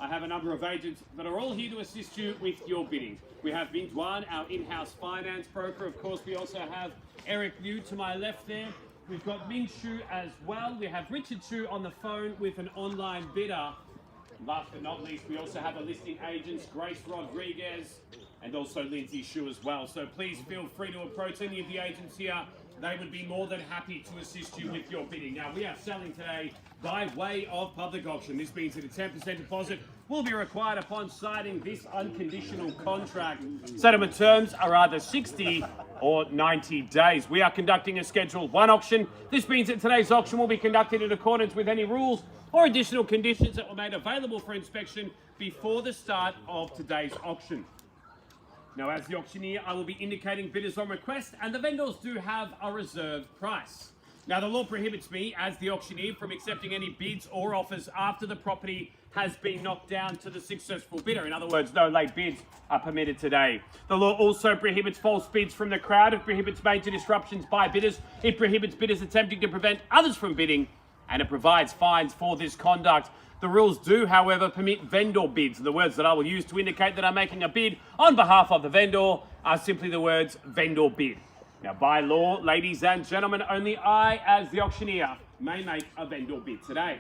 I have a number of agents that are all here to assist you with your bidding. We have Bing Duan, our in-house finance broker. Of course, we also have Eric Liu to my left there. We've got Ming Xu as well. We have Richard Xu on the phone with an online bidder. Last but not least, we also have a listing agents, Grace Rodrigues, and also Lindsay Xu as well. So please feel free to approach any of the agents here. They would be more than happy to assist you with your bidding. Now, we are selling today by way of public auction. This means that a 10% deposit will be required upon signing this unconditional contract. Settlement terms are either 60 or 90 days. We are conducting a Schedule 1 auction. This means that today's auction will be conducted in accordance with any rules or additional conditions that were made available for inspection before the start of today's auction. Now, as the auctioneer, I will be indicating bidders on request, and the vendors do have a reserved price. Now, the law prohibits me, as the auctioneer, from accepting any bids or offers after the property has been knocked down to the successful bidder. In other words, no late bids are permitted today. The law also prohibits false bids from the crowd. It prohibits major disruptions by bidders. It prohibits bidders attempting to prevent others from bidding, and it provides fines for this conduct. The rules do, however, permit vendor bids. The words that I will use to indicate that I'm making a bid on behalf of the vendor are simply the words vendor bid. Now, by law, ladies and gentlemen, only I, as the auctioneer, may make a vendor bid today.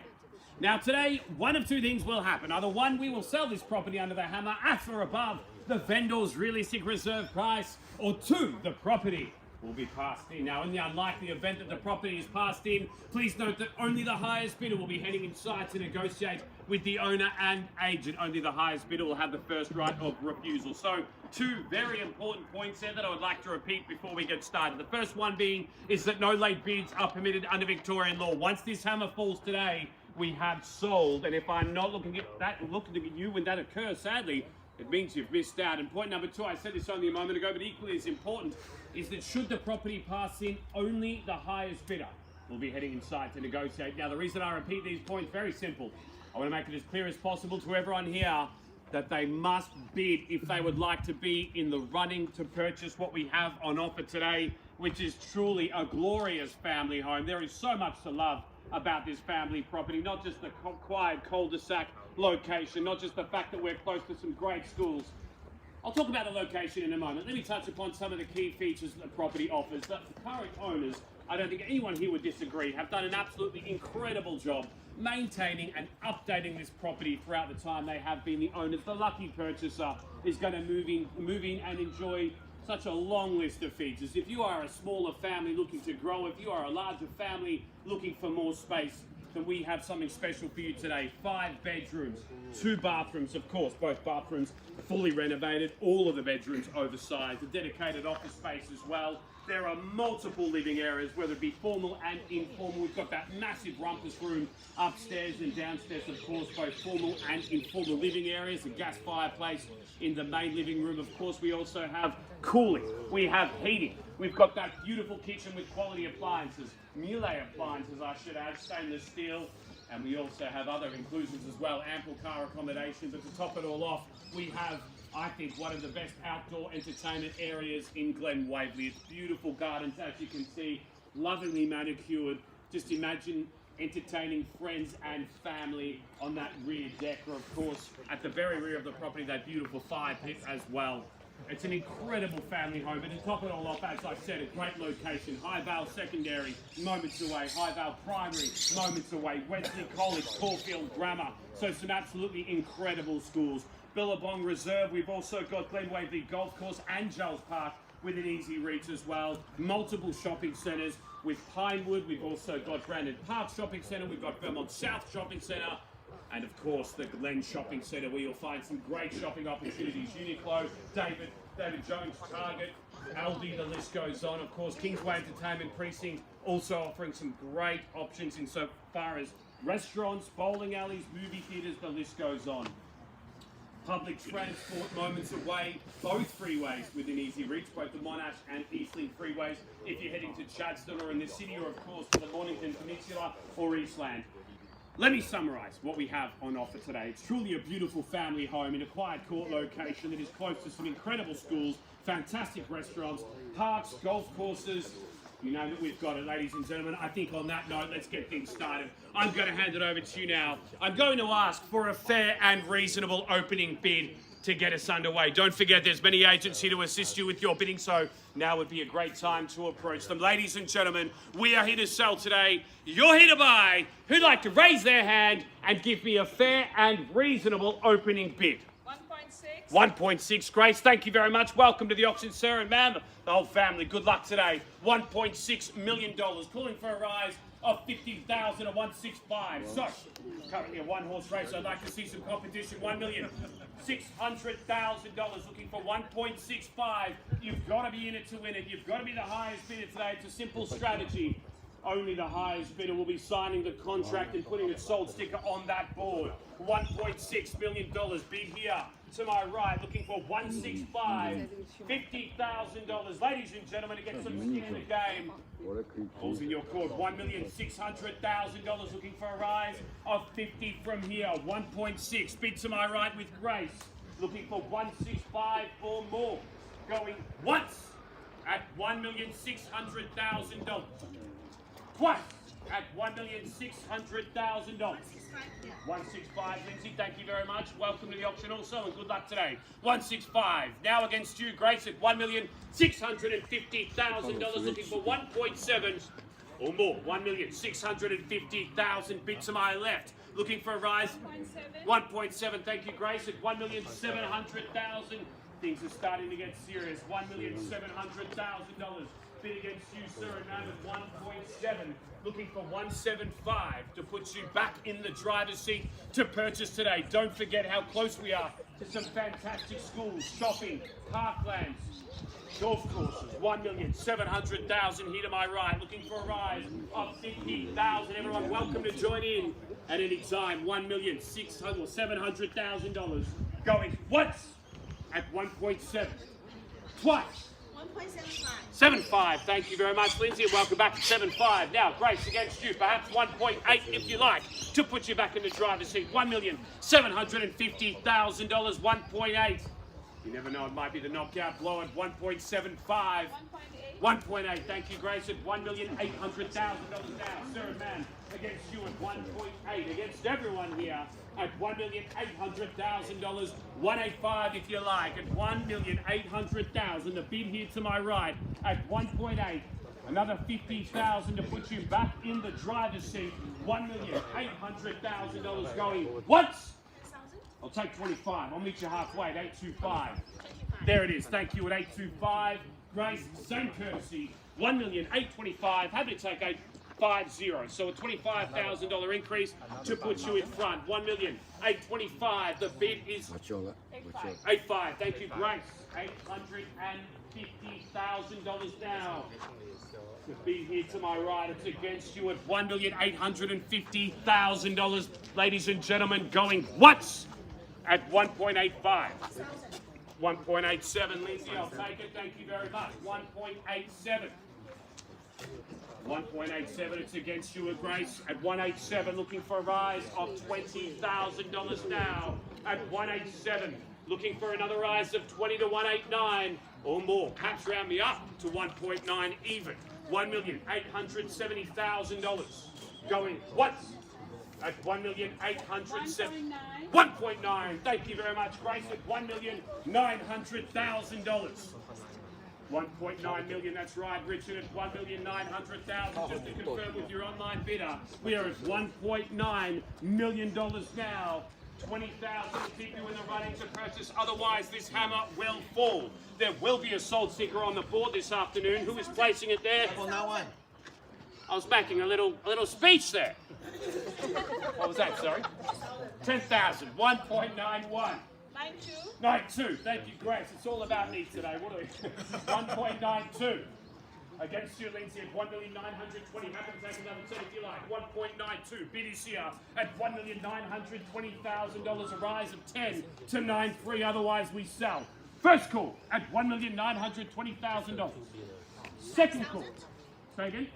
Now, today, one of two things will happen. Either one, we will sell this property under the hammer at or above the vendor's realistic reserve price, or two, the property will be passed in. Now, in the unlikely event that the property is passed in, please note that only the highest bidder will be heading inside to negotiate with the owner and agent. Only the highest bidder will have the first right of refusal. So, two very important points there that I would like to repeat before we get started. The first one being is that no late bids are permitted under Victorian law. Once this hammer falls today, we have sold. And if I'm not looking at you when that occurs, sadly, it means you've missed out. And point number two, I said this only a moment ago, but equally as important, is that should the property pass in, only the highest bidder will be heading inside to negotiate. Now, the reason I repeat these points, very simple. I want to make it as clear as possible to everyone here that they must bid if they would like to be in the running to purchase what we have on offer today, which is truly a glorious family home. There is so much to love about this family property, not just the quiet cul-de-sac location, not just the fact that we're close to some great schools. I'll talk about the location in a moment. Let me touch upon some of the key features that the property offers. The current owners, I don't think anyone here would disagree, have done an absolutely incredible job maintaining and updating this property throughout the time they have been the owners. The lucky purchaser is going to move in and enjoy such a long list of features. If you are a smaller family looking to grow, if you are a larger family looking for more space, then we have something special for you today. 5 bedrooms, 2 bathrooms, of course, both bathrooms fully renovated, all of the bedrooms oversized, a dedicated office space as well. There are multiple living areas, whether it be formal and informal. We've got that massive rumpus room upstairs and downstairs, of course, both formal and informal living areas, a gas fireplace in the main living room. Of course, we also have cooling, we have heating. We've got that beautiful kitchen with quality appliances, Miele appliances, I should add, stainless steel, and we also have other inclusions as well, ample car accommodation. But to top it all off, we have, I think, one of the best outdoor entertainment areas in Glen Waverley. It's beautiful gardens, as you can see, lovingly manicured. Just imagine entertaining friends and family on that rear deck, or of course, at the very rear of the property, that beautiful fire pit as well. It's an incredible family home, but to top it all off, as I said, a great location. High Vale Secondary, moments away. High Vale Primary, moments away. Wesley College, Caulfield Grammar. So some absolutely incredible schools. Billabong Reserve, we've also got Glen Waverley Golf Course and Giles Park with an easy reach as well. Multiple shopping centres with Pinewood. We've also got Brandon Park Shopping Centre. We've got Vermont South Shopping Centre. And of course, the Glen Shopping Centre, where you'll find some great shopping opportunities. Uniqlo, David Jones, Target, Aldi, the list goes on. Of course, Kingsway Entertainment Precinct also offering some great options in so far as restaurants, bowling alleys, movie theatres, the list goes on. Public transport, moments away, both freeways within easy reach, both the Monash and Eastlink freeways. If you're heading to Chadstone or in the city, or of course to the Mornington Peninsula or Eastland. Let me summarise what we have on offer today. It's truly a beautiful family home in a quiet court location that is close to some incredible schools, fantastic restaurants, parks, golf courses, You know that we've got it, ladies and gentlemen. I think on that note, let's get things started. I'm going to hand it over to you now. I'm going to ask for a fair and reasonable opening bid to get us underway. Don't forget there's many agents here to assist you with your bidding, so now would be a great time to approach them. Ladies and gentlemen, we are here to sell today. You're here to buy. Who'd like to raise their hand and give me a fair and reasonable opening bid? 1.6. Grace, thank you very much. Welcome to the auction, sir and ma'am. The whole family, good luck today. $1.6 million. Calling for a rise of 50,000 at 165. So, currently a one-horse race. I'd like to see some competition. $1,600,000. Looking for 1.65. You've got to be in it to win it. You've got to be the highest bidder today. It's a simple strategy. Only the highest bidder will be signing the contract and putting its sold sticker on that board. $1.6 million bid here to my right, looking for 165, $50,000. Ladies and gentlemen, to get some skin in the game. Balls in your court, $1,600,000, looking for a rise of 50 from here. 1.6, bid to my right with Grace, looking for 165 or more. Going once at $1,600,000. Twice at $1,600,000. 165, Lindsay, thank you very much. Welcome to the auction also, and good luck today. 165, now against you, Grace, at $1,650,000, looking for 1.7 or more. 1,650,000, bid to my left, looking for a rise. 1.7, thank you, Grace, at $1,700,000. Things are starting to get serious. $1,700,000. Bid against you, sir, and now at 1.7. Looking for 175 to put you back in the driver's seat to purchase today. Don't forget how close we are to some fantastic schools, shopping, parklands, golf courses. 1,700,000 here to my right. Looking for a rise of 50,000. Everyone, welcome to join in at any time. $1,700,000 going once at 1.7. Twice. 7.5, thank you very much, Lindsay, and welcome back to 7.5. Now, Grace against you, perhaps 1.8 if you like, to put you back in the driver's seat. $1,750,000, 1.8. You never know, it might be the knockout blow at 1.75. 1.8, thank you, Grace, at $1,800,000 now. Sir and man against you at 1.8, against everyone here at $1,800,000, 185 if you like, at $1,800,000. The bid here to my right at 1.8, another 50,000 to put you back in the driver's seat. $1,800,000 going once. I'll take 25. I'll meet you halfway at 825. There it is. Thank you at 825. Grace, same courtesy. $1,825,000. Happy to take 850. So a $25,000 increase to put you in front. $1,825,000. The bid is 8.5. Thank you, Grace. $850,000 now. The bid here to my right, it's against you at $1,850,000. Ladies and gentlemen, going once at 1.85. 1.87, Lindsay, I'll take it. Thank you very much. 1.87. 1.87, it's against you at Grace at 187, looking for a rise of $20,000 now at 187, looking for another rise of 20 to 189 or more. Perhaps round me up to 1.9 even. $1,870,000 going once at 1,870,000. 1.9. Thank you very much, Grace, at $1,900,000. 1.9 million, that's right, Richard, at 1,900,000. Just to confirm with your online bidder, we are at $1.9 million now. 20,000 to keep you in the running to purchase. Otherwise, this hammer will fall. There will be a sold sticker on the board this afternoon. Who is placing it there? Well, no one. I was making a little speech there. What was that? Sorry. 10,000. 1.91. 92. Thank you, Grace. It's all about me today. What are we? 1.92. Against you, Lindsay, at 1,920,000. Happy to take another 10 if you like. 1.92. Bid is here at $1,920,000. A rise of 10 to 9.3. Otherwise, we sell. First call at $1,920,000. Second call. Say again.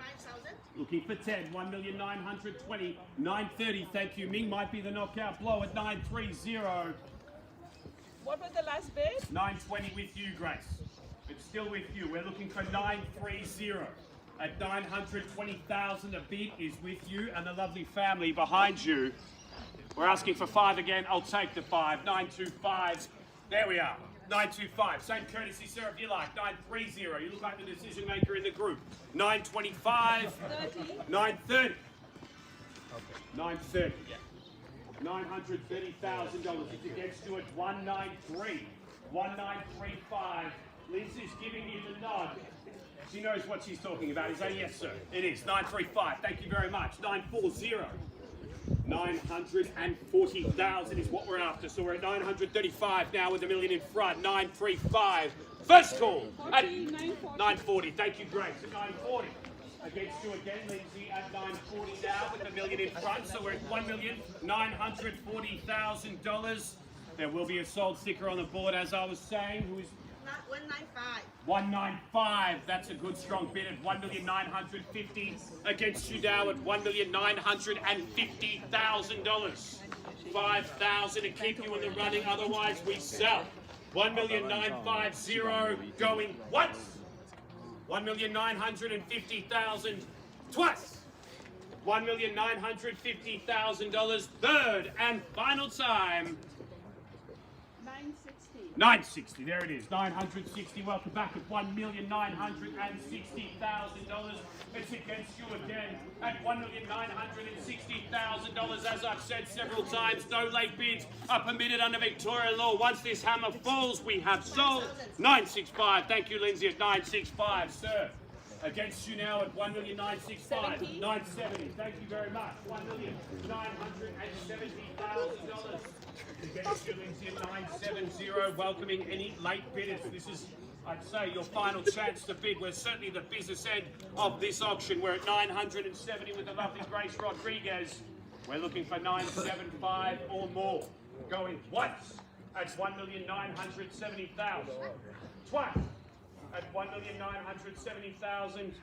Looking for 10. 1,920,000. 9.30. Thank you. Ming might be the knockout blow at 9.30. What was the last bid? 9.20 with you, Grace. It's still with you. We're looking for 9.30. At 920,000, the bid is with you and the lovely family behind you. We're asking for 5 again. I'll take the 5. 925. There we are. 925. Same courtesy, sir, if you like. 930. You look like the decision maker in the group. 925. 930. 930. $930,000. It's against you at 193. 1935. Lindsay's giving you the nod. She knows what she's talking about. Is that yes, sir? It is. 935. Thank you very much. 940. 940,000 is what we're after. So we're at 935 now with $1 million in front. 935. First call at 940. Thank you, Grace. At 940. Against you again, Lindsay, at 940 now with $1 million in front. So we're at $1,940,000. There will be a sold sticker on the board, as I was saying. Who is 195. 195. That's a good strong bid at 1,950,000 against you now at $1,950,000. 5,000 to keep you in the running. Otherwise, we sell. 1,950,000 going once. 1,950,000 twice. $1,950,000. Third and final time. 960. 960, there it is, 960. Welcome back at $1,960,000. It's against you again at $1,960,000. As I've said several times, no late bids are permitted under Victorian law. Once this hammer falls, we have sold. 965. Thank you, Lindsay, at 965, sir. Against you now at $1,965,000. 970. Thank you very much. $1,970,000. Against you, Lindsay, at 970. Welcoming any late bidders. This is, I'd say, your final chance to bid. We're certainly the business end of this auction. We're at 970 with the lovely Grace Rodrigues. We're looking for 975 or more. Going once at $1,970,000. Twice at $1,970,000.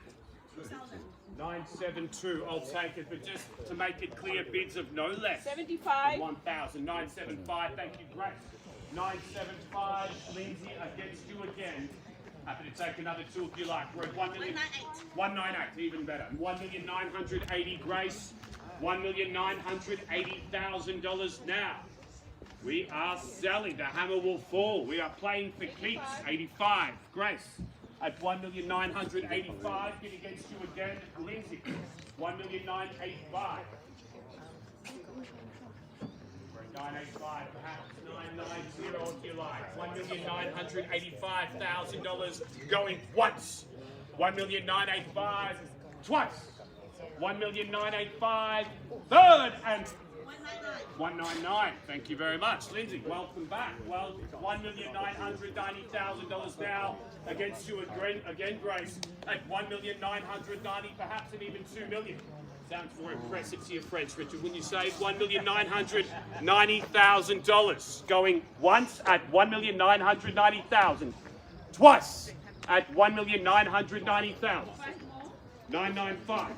972, I'll take it, but just to make it clear, bids of no less. 75. 1,000. 975, thank you, Grace. 975, Lindsay, against you again. Happy to take another 2 if you like. We're at 1,980. 198, even better. 1,980, Grace. $1,980,000 now. We are selling. The hammer will fall. We are playing for keeps. 85, Grace. At $1,985,000, bid against you again, Lindsay. $1,985,000. We're at 985, perhaps 990 if you like. $1,985,000 going once. $1,985,000 twice. $1,985,000 third and 199. Thank you very much, Lindsay. Welcome back. Well, $1,990,000 now against you again, Grace. At $1,990,000, perhaps, and even $2 million. Sounds more impressive to your French, Richard. When you say $1,990,000 going once at $1,990,000, twice at $1,990,000. 995.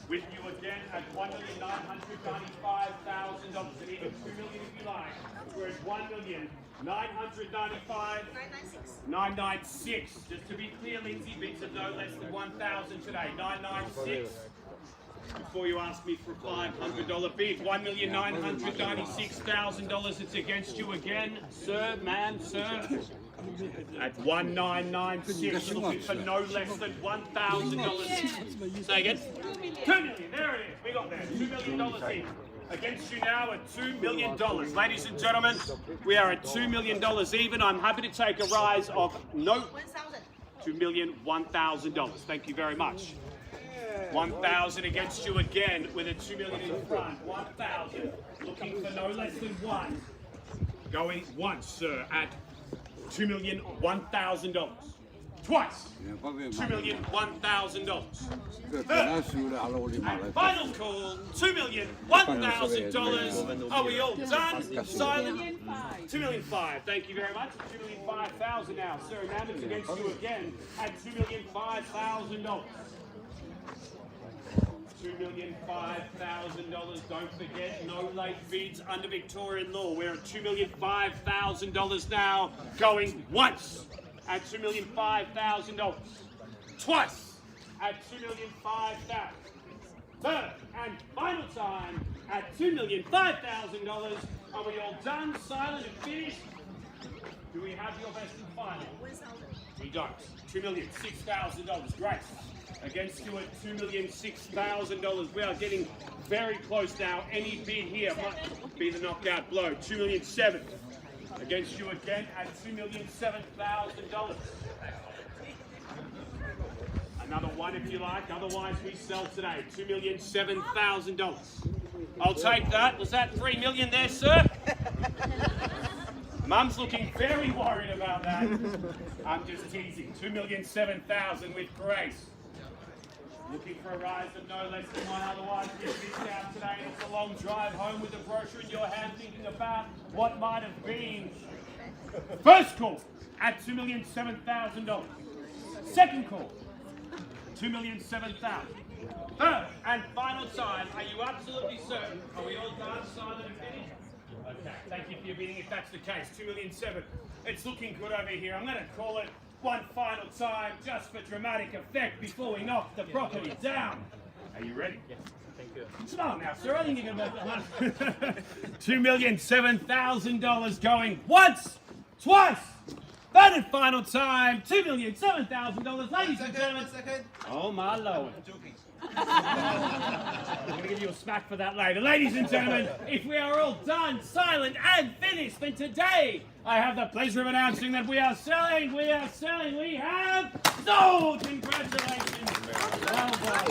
With you again at $1,995,000 and even $2 million if you like. We're at $1,995,000. 996. Just to be clear, Lindsay, bids of no less than 1,000 today. 996. Before you ask me for a $500 bid, $1,996,000. It's against you again, sir, man, sir. At 1996, looking for no less than $1,000. Say again? 2 million. There it is. We got there. $2 million in. Against you now at $2 million. Ladies and gentlemen, we are at $2 million even. I'm happy to take a rise of $2,001,000. Thank you very much. 1,000 against you again with a $2 million in front. 1,000. Looking for no less than one. Going once, sir, at $2,001,000. Twice. $2,001,000. And final call, $2,001,000. Are we all done? Silent? 2,005,000. Thank you very much. 2,005,000 now, sir. Now it's against you again at $2,005,000. $2,005,000. Don't forget, no late bids under Victorian law. We're at $2,005,000 now, going once at $2,005,000. Twice at $2,005,000. Third and final time at $2,005,000. Are we all done, silent and finished? Do we have your best and final? We don't. $2,006,000. Great. Against you at $2,006,000. We are getting very close now. Any bid here might be the knockout blow. $2,007,000. Against you again at $2,007,000. Another one if you like, otherwise we sell today. $2,007,000. I'll take that. Was that $3 million there, sir? Mum's looking very worried about that. I'm just teasing. $2,007,000 with grace. Looking for a rise of no less than one, otherwise you've missed out today. It's a long drive home with the brochure in your hand, thinking about what might have been. First call at $2,007,000. Second call, $2,007,000. Third and final time. Are you absolutely certain? Are we all done, silent and finished? Okay, thank you for your bidding. If that's the case, $2,007,000. It's looking good over here. I'm going to call it one final time, just for dramatic effect, before we knock the property down. Are you ready? Yes, thank you. Smile now, sir. I think you can make that. $2,007,000 going once, twice. Third and final time, $2,007,000. Ladies and gentlemen. Oh my lord. I'm joking. I'm going to give you a smack for that later. Ladies and gentlemen, if we are all done, silent and finished, then today I have the pleasure of announcing that we have sold! Congratulations! Well done.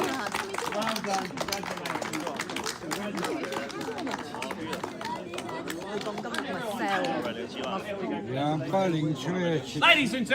Well done. Congratulations.2,207. Ladies and gentlemen,